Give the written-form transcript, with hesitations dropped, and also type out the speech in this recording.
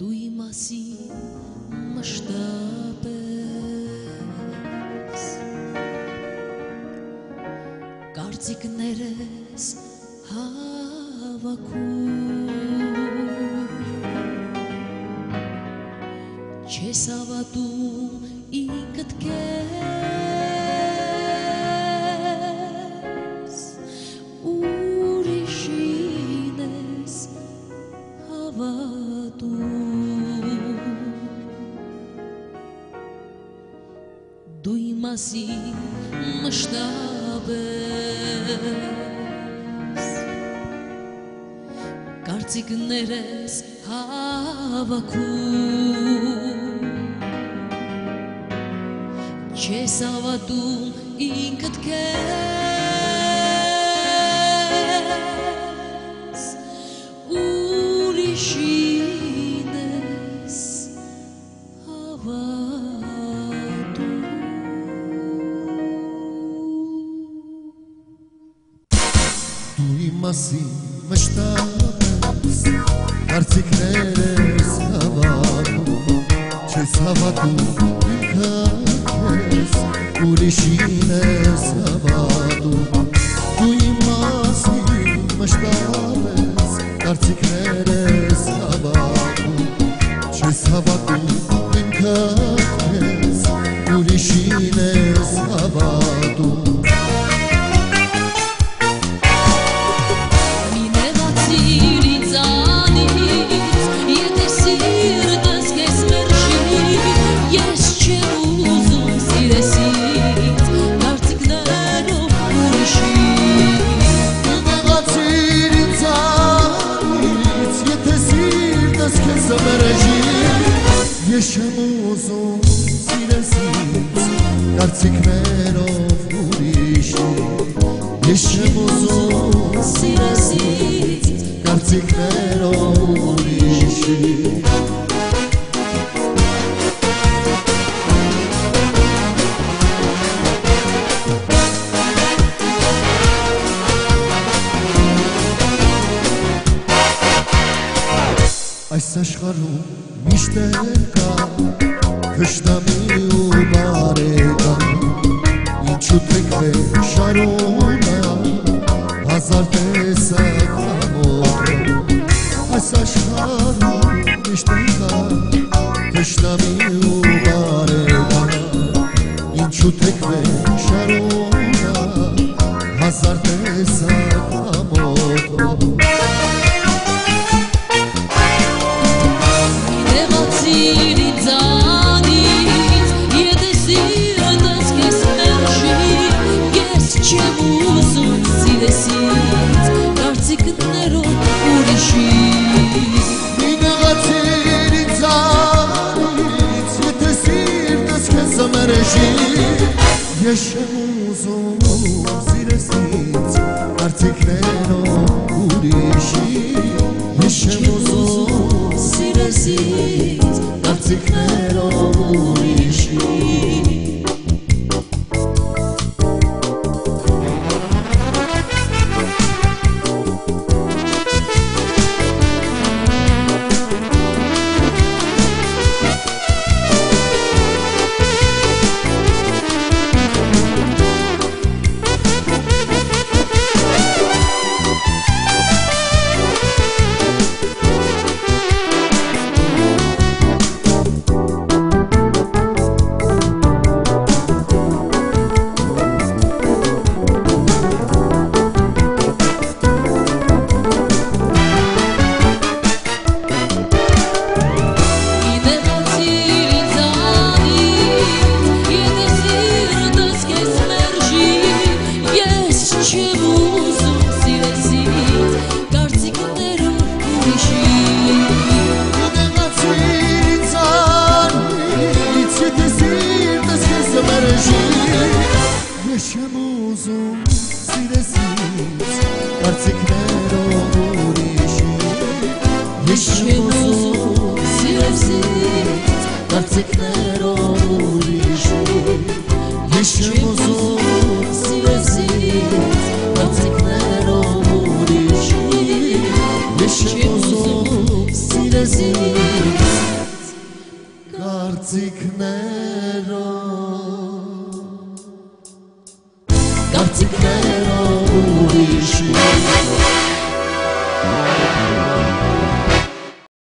Դու իմ մասին մշտապես կարծիքներս հավաքում չես հավատում ինքդ քեզ ուրիշին ես հավատում Դու իմ մասին մշտապես կարծիքներս հավաքում չես հավատում ինքդ քեզ ուրիշին ես հավատում Դու իմ մասին մշտապես կարծիքներս հավաքում չես հավատում ինքդ ուրիշին ես հավատում Դու իմ մասին մշտապես կարծիքներս հավաքում չես հավատում ինքդ ուրիշին ես հավատում Ես չեմ ուզում սիրես ինձ կարծիքներով ուրիշի Ես չեմ ուզում սիրես ինձ կարծիքներով ուրիշի Այս աշխարհում միշտ կա թշնամի ու բարեկամ Ինչու թեքվե շարունակ հազար տեսակ ամոթ Այս աշխարհում միշտ կա թշնամի ու բարեկամ Ինչու թեքվե շարունակ հազար տեսակ ամոթ Չեմ ուզում սիրեսից կարծիքներով ուրիշի Մի նեղացիր ինձանից եթե սիրտս քեզ մերժի Ես չեմ ուզում սիրեսից կարծիքներով ուրիշի Ես չեմ ուզում սիրեսից կարծիքներով ուրիշի Ես չեմ ուզում սիրեսից կարծիքներով ուրիշի Ես չեմ ուզում սիրեսից կարծիքներով ուրիշի Ես չեմ ուզում սիրեսից կարծիքներով ուրիշի Ես չեմ ուզում սիրեսից Կարծիքներով ուրիշի